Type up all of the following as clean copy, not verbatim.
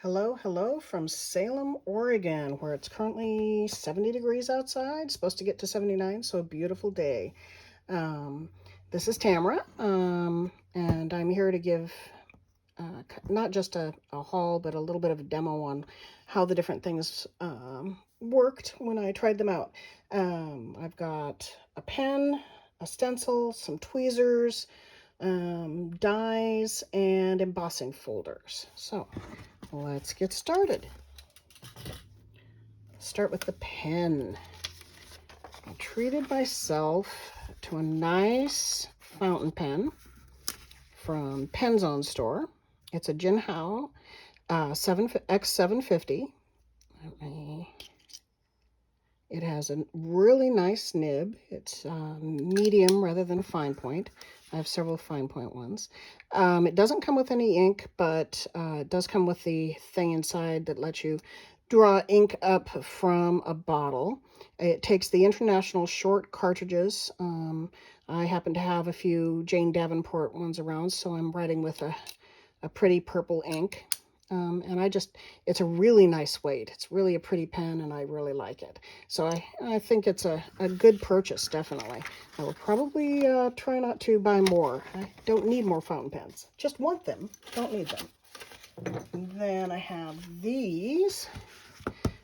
Hello, hello from Salem, Oregon, where it's currently 70 degrees outside, supposed to get to 79, so a beautiful day. Um, this is Tamara, and I'm here to give not just a haul, but a little bit of a demo on how the different things worked when I tried them out. I've got a pen, a stencil, some tweezers, dies, and embossing folders. So let's get started. Start with the pen. I treated myself to a nice fountain pen from Penzone store. It's a Jinhao X750. It has a really nice nib. It's medium rather than fine point. I have several fine point ones. It doesn't come with any ink, but it does come with the thing inside that lets you draw ink up from a bottle. It takes the international short cartridges. I happen to have a few Jane Davenport ones around, so I'm writing with a pretty purple ink. And it's a really nice weight. It's really a pretty pen, and I really like it. So I think it's a good purchase, definitely. I will probably try not to buy more. I don't need more fountain pens. Just want them, don't need them. And then I have these,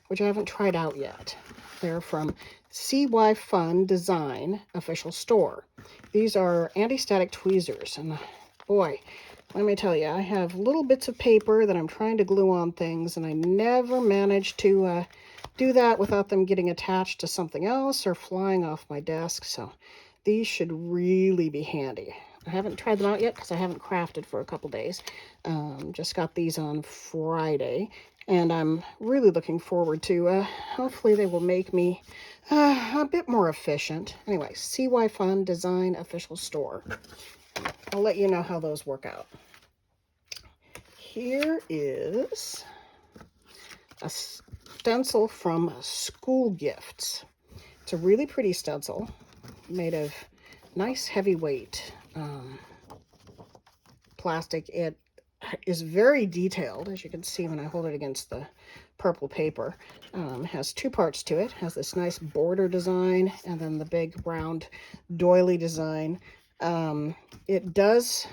which I haven't tried out yet. They're from CY Fun Design official store. These are anti-static tweezers, and boy, let me tell you, I have little bits of paper that I'm trying to glue on things, and I never manage to do that without them getting attached to something else or flying off my desk, so these should really be handy. I haven't tried them out yet because I haven't crafted for a couple days. Just got these on Friday, and I'm really looking forward to, hopefully they will make me a bit more efficient. Anyway, CY Fun Design official store. I'll let you know how those work out. Here is a stencil from School Gifts. It's a really pretty stencil made of nice heavyweight plastic. It is very detailed, as you can see when I hold it against the purple paper. Has two parts to it. Has this nice border design and then the big round doily design. It does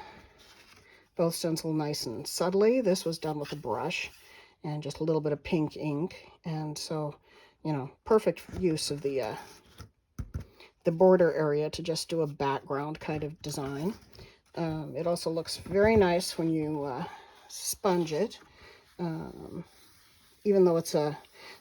both stencil nice and subtly. This was done with a brush and just a little bit of pink ink, and so, you know, perfect use of the border area to just do a background kind of design. It also looks very nice when you sponge it, even though it's a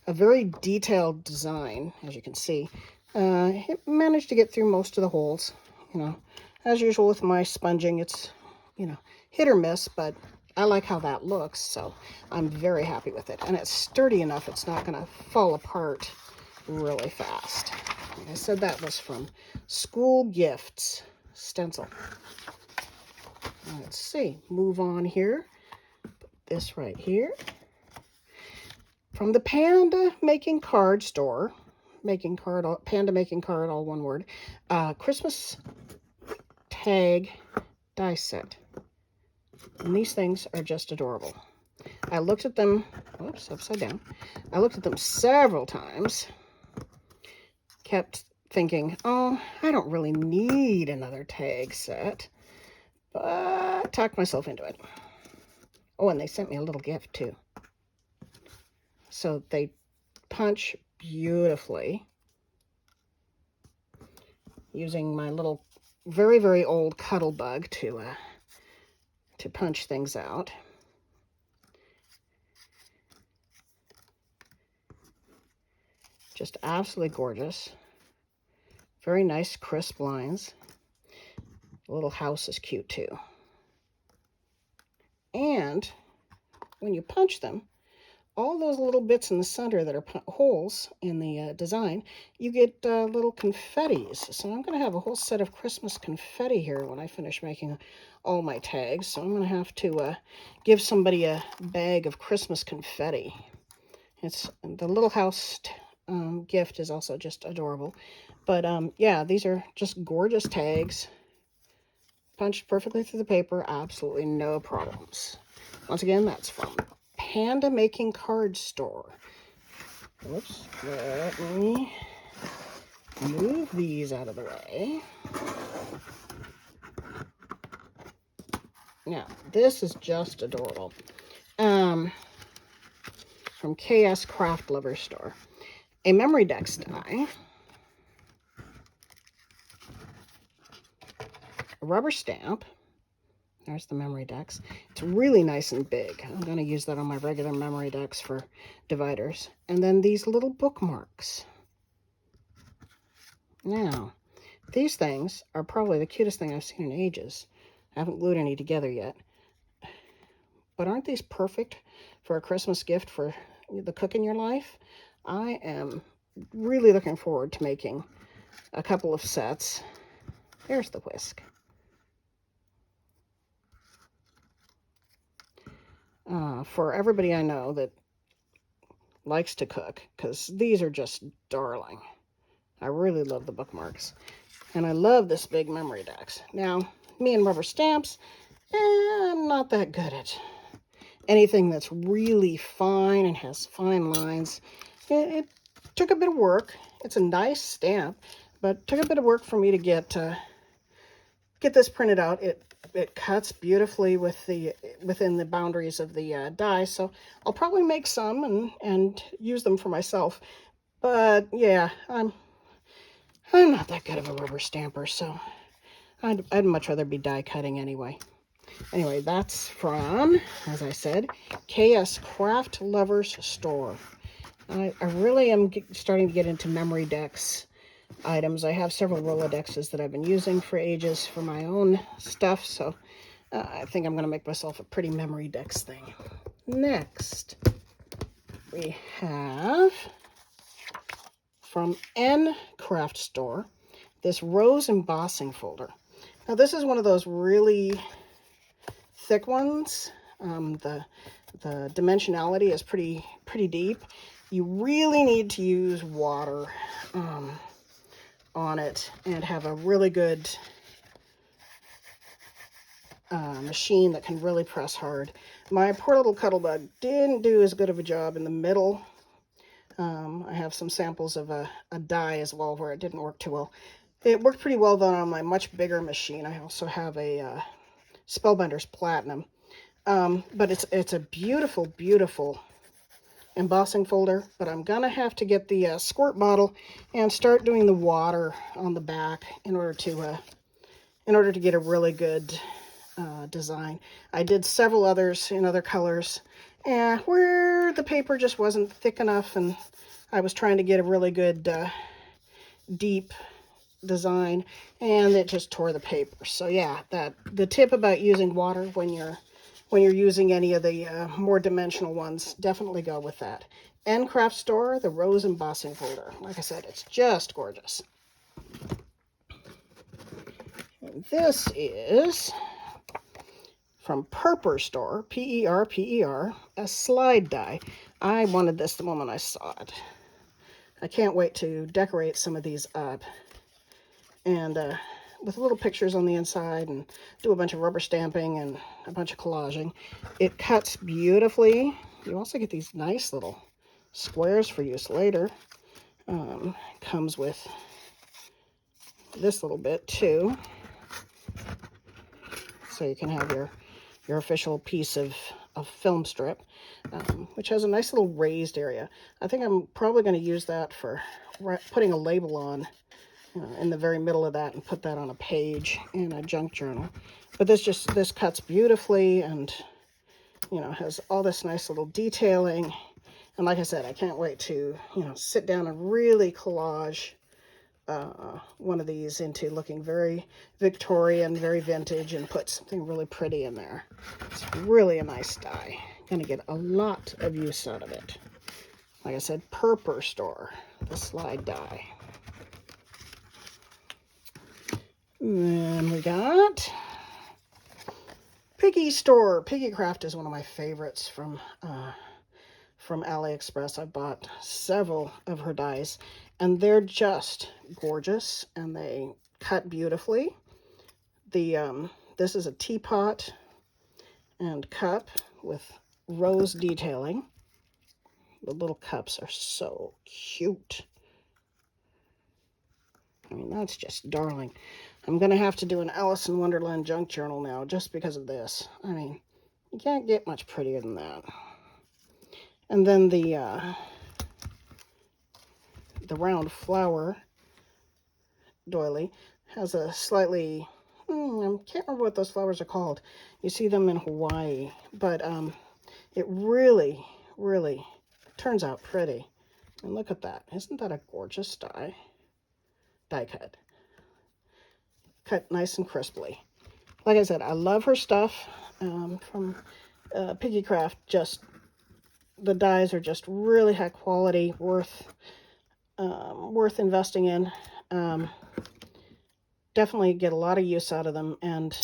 very detailed design, as you can see. It managed to get through most of the holes. You know, as usual with my sponging, it's, you know, hit or miss, but I like how that looks, so I'm very happy with it. And it's sturdy enough, it's not going to fall apart really fast. Like I said, that was from School Gifts stencil. Let's see, move on here. Put this right here. From the Panda Making Card store, Panda Making Card, all one word, Christmas tag die set. And these things are just adorable. I looked at them, whoops, upside down. I looked at them several times, kept thinking, oh, I don't really need another tag set, but talked myself into it. Oh, and they sent me a little gift too. So they punch beautifully using my little, very, very old Cuddle Bug to punch things out. Just absolutely gorgeous. Very nice, crisp lines. The little house is cute too. And when you punch them, all those little bits in the center that are holes in the design, you get little confettis. So I'm going to have a whole set of Christmas confetti here when I finish making all my tags. So I'm going to have to give somebody a bag of Christmas confetti. It's the little house gift is also just adorable. But yeah, these are just gorgeous tags. Punched perfectly through the paper, absolutely no problems. Once again, that's from Panda Making Card Store. Whoops, let me move these out of the way. Now, this is just adorable. From KS Craft Lover Store. A Memory Decks die. A rubber stamp. There's the Memory Decks. It's really nice and big. I'm going to use that on my regular Memory Decks for dividers. And then these little bookmarks. Now, these things are probably the cutest thing I've seen in ages. I haven't glued any together yet. But aren't these perfect for a Christmas gift for the cook in your life? I am really looking forward to making a couple of sets. There's the whisk. For everybody I know that likes to cook, because these are just darling. I really love the bookmarks. And I love this big Memory Decks. Now, me and rubber stamps, I'm not that good at anything that's really fine and has fine lines. It took a bit of work. It's a nice stamp, but it took a bit of work for me to get this printed out. It cuts beautifully within the boundaries of the die, so I'll probably make some and use them for myself. But yeah, I'm not that good of a rubber stamper, so I'd much rather be die cutting anyway. Anyway, that's from, as I said, KS Craft Lovers Store. I really am starting to get into Memory Decks items. I have several Rolodexes that I've been using for ages for my own stuff, so I think I'm going to make myself a pretty Memory Decks thing. Next, we have from N Craft Store this rose embossing folder. Now, this is one of those really thick ones. The dimensionality is pretty deep. You really need to use water on it and have a really good machine that can really press hard. My poor little Cuttlebug didn't do as good of a job in the middle. I have some samples of a die as well where it didn't work too well. It worked pretty well though on my much bigger machine. I also have a Spellbinders Platinum. But it's a beautiful, beautiful embossing folder, but I'm gonna have to get the squirt bottle and start doing the water on the back in order to get a really good design. I did several others in other colors, and where the paper just wasn't thick enough, and I was trying to get a really good deep design, and it just tore the paper. So yeah, the tip about using water when you're using any of the more dimensional ones, definitely go with that. N Craft Store, the rose embossing folder. Like I said, it's just gorgeous. And this is from Perper Store, P-E-R-P-E-R, a slide die. I wanted this the moment I saw it. I can't wait to decorate some of these up. And with little pictures on the inside and do a bunch of rubber stamping and a bunch of collaging. It cuts beautifully. You also get these nice little squares for use later. Comes with this little bit too. So you can have your official piece of film strip, which has a nice little raised area. I think I'm probably going to use that for putting a label on in the very middle of that and put that on a page in a junk journal. But this cuts beautifully and, you know, has all this nice little detailing. And like I said, I can't wait to, you know, sit down and really collage one of these into looking very Victorian, very vintage, and put something really pretty in there. It's really a nice die. Gonna get a lot of use out of it. Like I said, Perper Store, the slide die. And we got Piggy Store. Piggy Craft is one of my favorites from AliExpress. I bought several of her dies, and they're just gorgeous, and they cut beautifully. This is a teapot and cup with rose detailing. The little cups are so cute. I mean, that's just darling. I'm going to have to do an Alice in Wonderland junk journal now just because of this. I mean, you can't get much prettier than that. And then the round flower doily has a slightly, I can't remember what those flowers are called. You see them in Hawaii, but it really, really turns out pretty. And look at that. Isn't that a gorgeous die? Die cut. Cut nice and crisply. Like I said, I love her stuff from Piggy Craft. Just the dies are just really high quality, worth investing in. Definitely get a lot of use out of them, and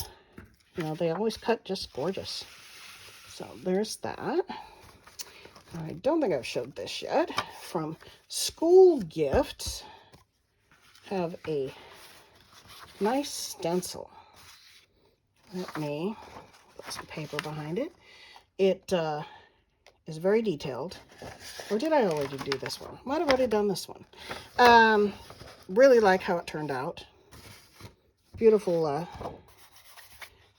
you know, they always cut just gorgeous. So there's that. I don't think I've showed this yet. From School Gifts, have a nice stencil. Let me put some paper behind it. It is very detailed. Or did I already do this one? Might have already done this one. Really like how it turned out. Beautiful,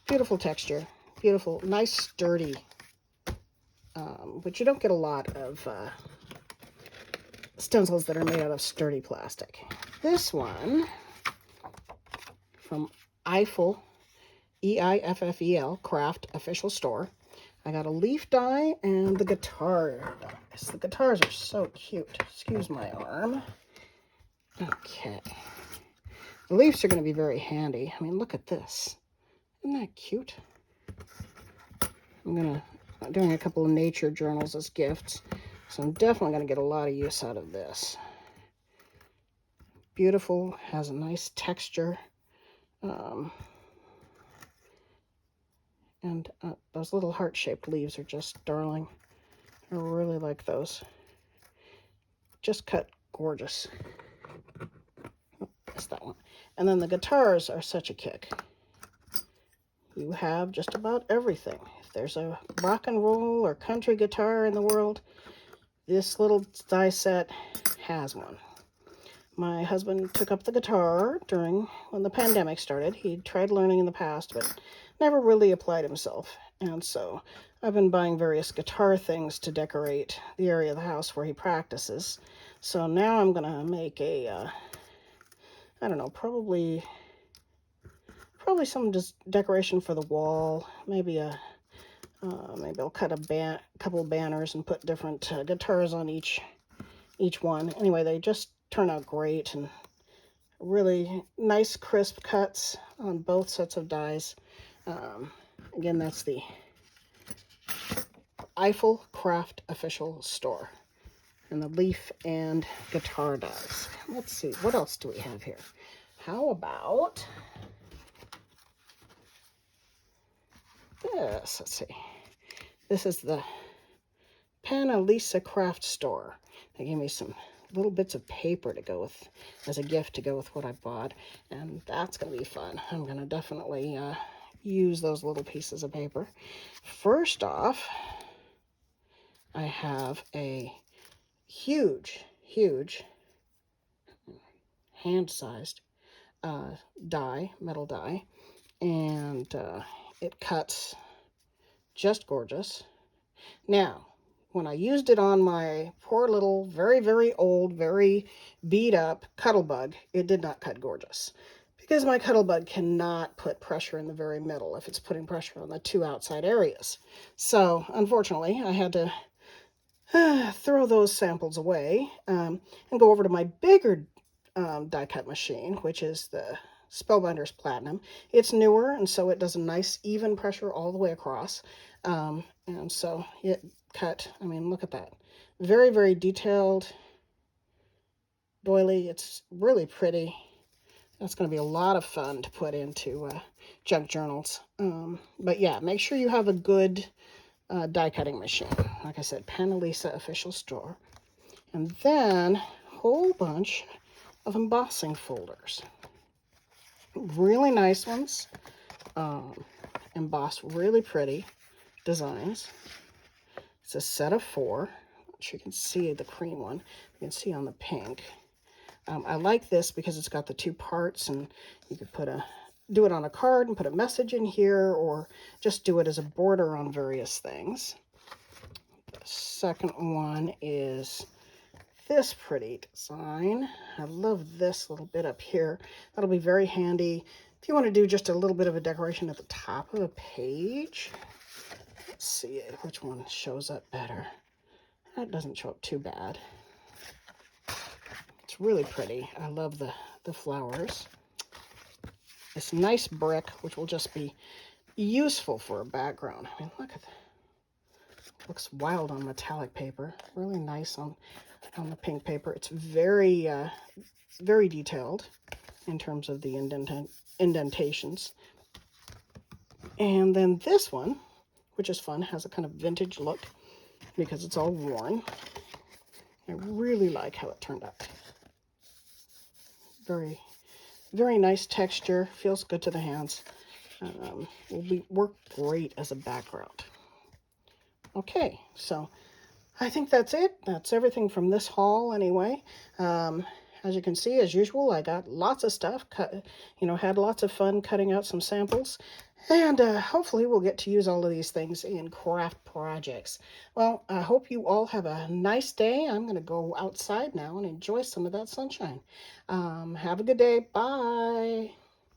beautiful texture. Beautiful, nice, sturdy. But you don't get a lot of stencils that are made out of sturdy plastic. This one from Eiffel, E-I-F-F-E-L, Craft Official Store. I got a leaf die and the guitar dies. The guitars are so cute. Excuse my arm. Okay. The leaves are going to be very handy. I mean, look at this. Isn't that cute? I'm doing a couple of nature journals as gifts, so I'm definitely going to get a lot of use out of this. Beautiful, has a nice texture. And those little heart-shaped leaves are just darling. I really like those. Just cut gorgeous. Oh, that's that one. And then the guitars are such a kick. You have just about everything. If there's a rock and roll or country guitar in the world, this little die set has one. My husband took up the guitar when the pandemic started. He tried learning in the past, but never really applied himself. And so I've been buying various guitar things to decorate the area of the house where he practices. So now I'm going to make a, I don't know, probably some just decoration for the wall. Maybe I'll cut a couple banners and put different guitars on each one. Anyway, they just turn out great and really nice crisp cuts on both sets of dies. Again, that's the Eiffel Craft Official Store. And the leaf and guitar dies. Let's see, what else do we have here? How about this? Let's see. This is the Panalisa Craft Store. They gave me some little bits of paper to go with, as a gift to go with what I bought. And that's going to be fun. I'm going to definitely use those little pieces of paper. First off, I have a huge hand-sized metal die, and it cuts just gorgeous. Now, when I used it on my poor little, very, very old, very beat-up Cuttlebug, it did not cut gorgeous, because my Cuttlebug cannot put pressure in the very middle if it's putting pressure on the two outside areas. So, unfortunately, I had to throw those samples away and go over to my bigger die cut machine, which is the Spellbinders Platinum. It's newer, and so it does a nice even pressure all the way across. And so it cut, I mean, look at that. Very, very detailed doily. It's really pretty. That's going to be a lot of fun to put into junk journals. But yeah, make sure you have a good die cutting machine. Like I said, Panalisa Official Store. And then a whole bunch of embossing folders. Really nice ones. Embossed really pretty designs. It's a set of 4, which you can see the cream one. You can see on the pink. I like this because it's got the 2 parts, and you could do it on a card and put a message in here, or just do it as a border on various things. The second one is this pretty design. I love this little bit up here. That'll be very handy if you want to do just a little bit of a decoration at the top of the page. Let's see which one shows up better. That doesn't show up too bad. It's really pretty. I love the flowers. This nice brick, which will just be useful for a background. I mean, look at that. Looks wild on metallic paper. Really nice on the pink paper. It's very, very detailed in terms of the indentations. And then this one, which is fun, has a kind of vintage look because it's all worn. I really like how it turned out. Very, very nice texture. Feels good to the hands. Will work great as a background. Okay, so I think that's it. That's everything from this haul anyway. As you can see, as usual, I got lots of stuff, had lots of fun cutting out some samples. And hopefully we'll get to use all of these things in craft projects. Well, I hope you all have a nice day. I'm going to go outside now and enjoy some of that sunshine. Have a good day. Bye.